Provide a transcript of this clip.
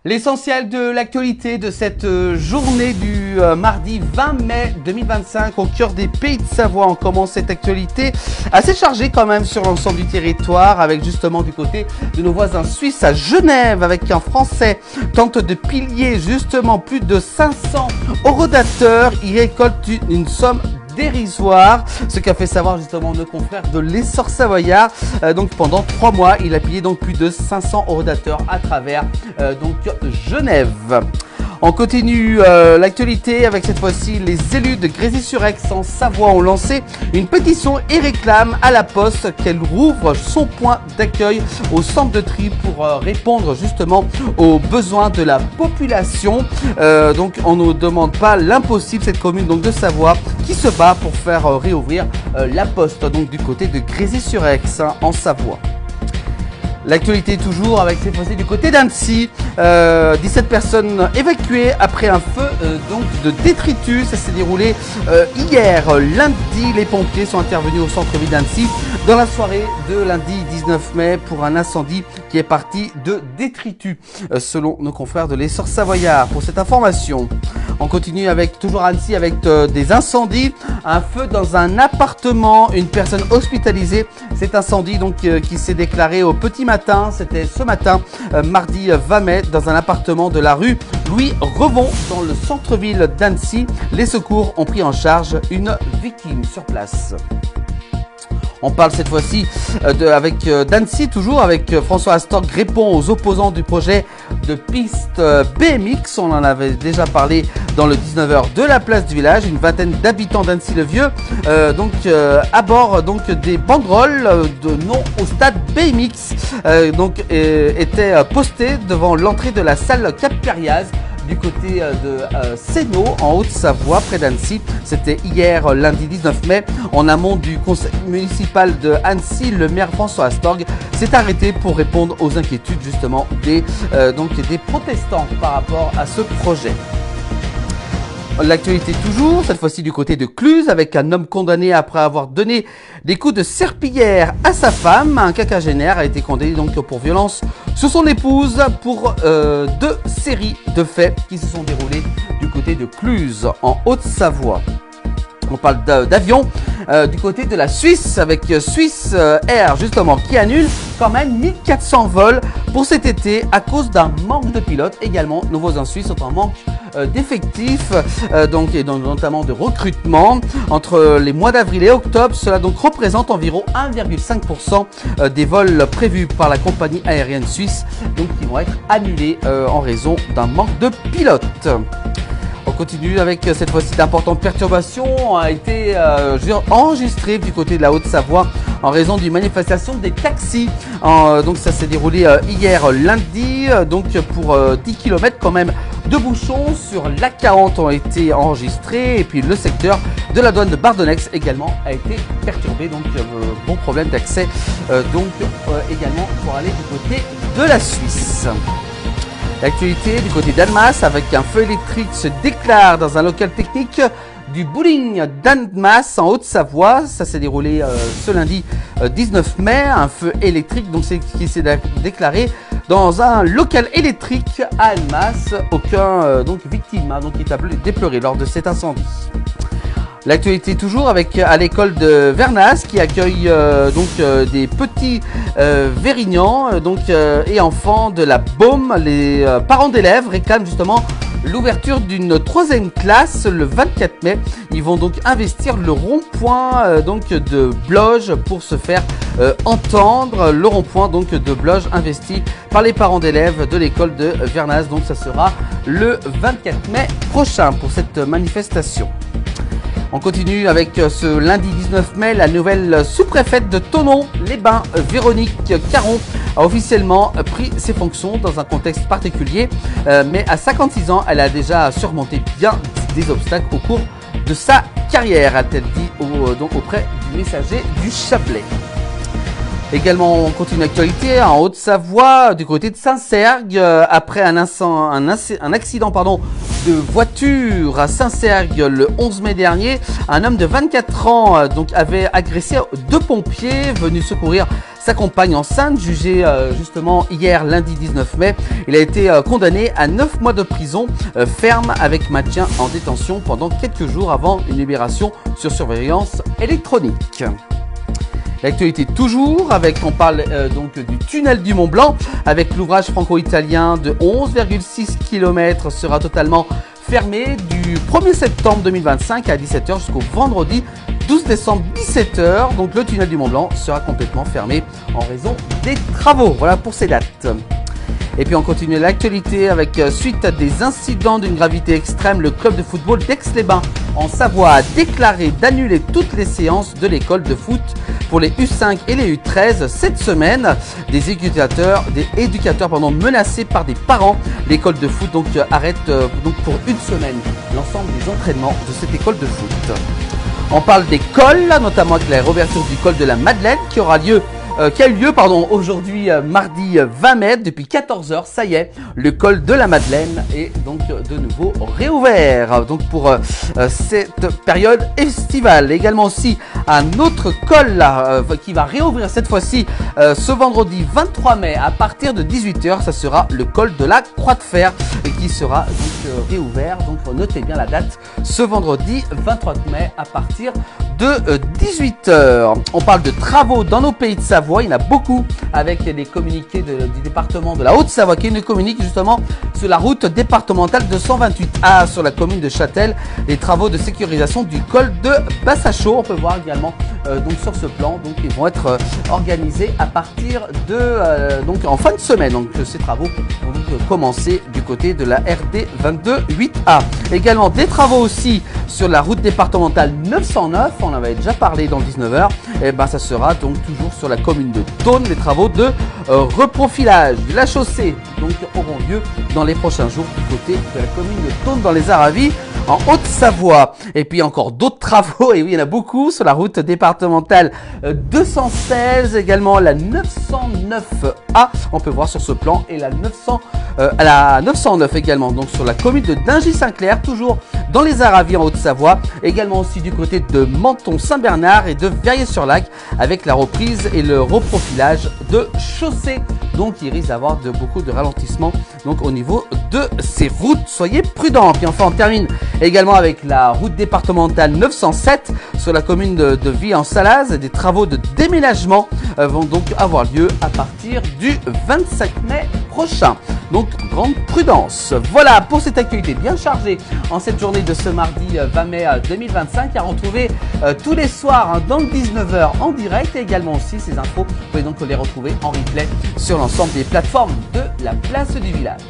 L'essentiel de l'actualité de cette journée du mardi 20 mai 2025 au cœur des Pays de Savoie. On commence cette actualité assez chargée quand même sur l'ensemble du territoire avec justement du côté de nos voisins suisses à Genève avec un Français tente de piller justement plus de 500 orodateurs. Il récolte une somme dérisoire, ce qu'a fait savoir justement nos confrères de l'Essor Savoyard. Donc pendant 3 mois, il a pillé donc plus de 500 orodateurs à travers donc Genève. On continue l'actualité avec cette fois-ci les élus de Grésy-sur-Aix en Savoie ont lancé une pétition et réclament à la Poste qu'elle rouvre son point d'accueil au centre de tri pour répondre justement aux besoins de la population. Donc on ne demande pas l'impossible, cette commune donc de Savoie qui se bat pour faire réouvrir la Poste donc du côté de Grésy-sur-Aix en Savoie. L'actualité toujours avec cette fois-ci du côté d'Annecy, 17 personnes évacuées après un feu donc de détritus. Ça s'est déroulé hier lundi. Les pompiers sont intervenus au centre-ville d'Annecy dans la soirée de lundi 19 mai pour un incendie qui est parti de détritus selon nos confrères de l'Essor Savoyard. Pour cette information, on continue avec toujours Annecy avec des incendies, un feu dans un appartement, une personne hospitalisée. Cet incendie donc qui s'est déclaré au petit matin. C'était ce matin, mardi 20 mai, dans un appartement de la rue Louis Revon, dans le centre-ville d'Annecy. Les secours ont pris en charge une victime sur place. On parle cette fois-ci d'Annecy, toujours avec François Astorg répond aux opposants du projet de piste BMX. On en avait déjà parlé dans le 19h de la place du village. Une vingtaine d'habitants d'Annecy-le-Vieux à bord donc des banderoles de non au stade BMX étaient postées devant l'entrée de la salle Cap-Cariaz du côté de Sénaux, en Haute-Savoie, près d'Annecy. C'était hier, lundi 19 mai, en amont du conseil municipal de Annecy. Le maire François Astorg s'est arrêté pour répondre aux inquiétudes justement des protestants par rapport à ce projet. L'actualité toujours, cette fois-ci du côté de Cluses, avec un homme condamné après avoir donné des coups de serpillière à sa femme. Un quinquagénaire a été condamné donc pour violence sur son épouse pour 2 séries de faits qui se sont déroulés du côté de Cluses, en Haute-Savoie. On parle d'avion du côté de la Suisse avec Swiss Air justement qui annule quand même 1400 vols pour cet été à cause d'un manque de pilotes. Également, nos voisins suisses sont en manque d'effectifs et notamment de recrutement. Entre les mois d'avril et octobre, cela donc représente environ 1,5% des vols prévus par la compagnie aérienne suisse donc qui vont être annulés en raison d'un manque de pilotes. On continue avec cette fois-ci d'importantes perturbations a été enregistrées du côté de la Haute-Savoie en raison d'une manifestation des taxis. Donc ça s'est déroulé hier lundi, donc pour 10 km quand même de bouchons sur l'A40 ont été enregistrés et puis le secteur de la douane de Bardonnex également a été perturbé. Donc bon problème d'accès également pour aller du côté de la Suisse. L'actualité du côté d'Annemasse avec un feu électrique se déclare dans un local technique du bowling d'Annemasse en Haute-Savoie. Ça s'est déroulé ce lundi 19 mai. Un feu électrique donc qui s'est déclaré dans un local électrique à Annemasse. Aucun victime donc qui est déploré lors de cet incendie. L'actualité toujours avec à l'école de Vernas qui accueille des petits Vérignans et enfants de la Baume. Les parents d'élèves réclament justement l'ouverture d'une 3e classe le 24 mai. Ils vont donc investir le rond-point de Bloge pour se faire entendre. Le rond-point de Bloge investi par les parents d'élèves de l'école de Vernas. Donc ça sera le 24 mai prochain pour cette manifestation. On continue avec ce lundi 19 mai, la nouvelle sous-préfète de Thonon-les-Bains, Véronique Caron, a officiellement pris ses fonctions dans un contexte particulier. Mais à 56 ans, elle a déjà surmonté bien des obstacles au cours de sa carrière, a-t-elle dit auprès du messager du Chapelet. Également, on continue l'actualité en Haute-Savoie, du côté de Saint-Sergue, après un accident de voiture à Saint-Sergue le 11 mai dernier. Un homme de 24 ans donc avait agressé deux pompiers venus secourir sa compagne enceinte, jugée justement hier lundi 19 mai. Il a été condamné à 9 mois de prison ferme avec maintien en détention pendant quelques jours avant une libération sur surveillance électronique. L'actualité toujours avec, on parle donc du tunnel du Mont Blanc avec l'ouvrage franco-italien de 11,6 km sera totalement fermé du 1er septembre 2025 à 17h jusqu'au vendredi 12 décembre 17h. Donc le tunnel du Mont Blanc sera complètement fermé en raison des travaux. Voilà pour ces dates. Et puis on continue l'actualité avec suite à des incidents d'une gravité extrême, le club de football d'Aix-les-Bains en Savoie a déclaré d'annuler toutes les séances de l'école de foot pour les U5 et les U13 cette semaine. Des éducateurs menacés par des parents. L'école de foot arrête pour une semaine l'ensemble des entraînements de cette école de foot. On parle des cols, notamment avec la réouverture du col de la Madeleine qui a eu lieu aujourd'hui mardi 20 mai depuis 14h. Ça y est, le col de la Madeleine est donc de nouveau réouvert donc pour cette période estivale. Également aussi un autre col qui va réouvrir cette fois-ci ce vendredi 23 mai à partir de 18h. Ça sera le col de la Croix de Fer qui sera donc réouvert. Donc notez bien la date, ce vendredi 23 mai à partir de 18h. On parle de travaux dans nos pays de Savoie. Il y en a beaucoup avec les communiqués du département de la Haute-Savoie qui nous communique justement sur la route départementale 228A sur la commune de Châtel. Les travaux de sécurisation du col de Bassachaux. On peut voir également donc sur ce plan. Donc ils vont être organisés à partir de donc en fin de semaine. Donc ces travaux vont donc commencer du côté de la RD 228A. Également des travaux aussi sur la route départementale 909. On en avait déjà parlé dans le 19h. Et ben ça sera donc toujours sur la commune de Thônes. Les travaux de reprofilage de la chaussée donc auront lieu dans les prochains jours du côté de la commune de Thônes dans les Aravis en Haute-Savoie. Et puis encore d'autres travaux, et oui, il y en a beaucoup sur la route départementale 216, également la 909A, on peut voir sur ce plan, et la 909 également, donc sur la commune de Dingy-Saint-Clair, toujours dans les Aravis en Haute-Savoie, également aussi du côté de Menton-Saint-Bernard et de Verrières-sur-Lac, avec la reprise et le reprofilage de chaussées. Donc il risque d'avoir beaucoup de ralentissements donc au niveau de ces routes. Soyez prudents. Puis enfin on termine également avec la route départementale 907 sur la commune de Vie-en-Salaz. Des travaux de déménagement vont donc avoir lieu à partir du 25 mai prochain. Donc grande prudence. Voilà pour cette actualité bien chargée en cette journée de ce mardi 20 mai 2025 à retrouver tous les soirs dans le 19h en direct, et également aussi ces infos, vous pouvez donc les retrouver en replay sur l'ensemble des plateformes de la place du village.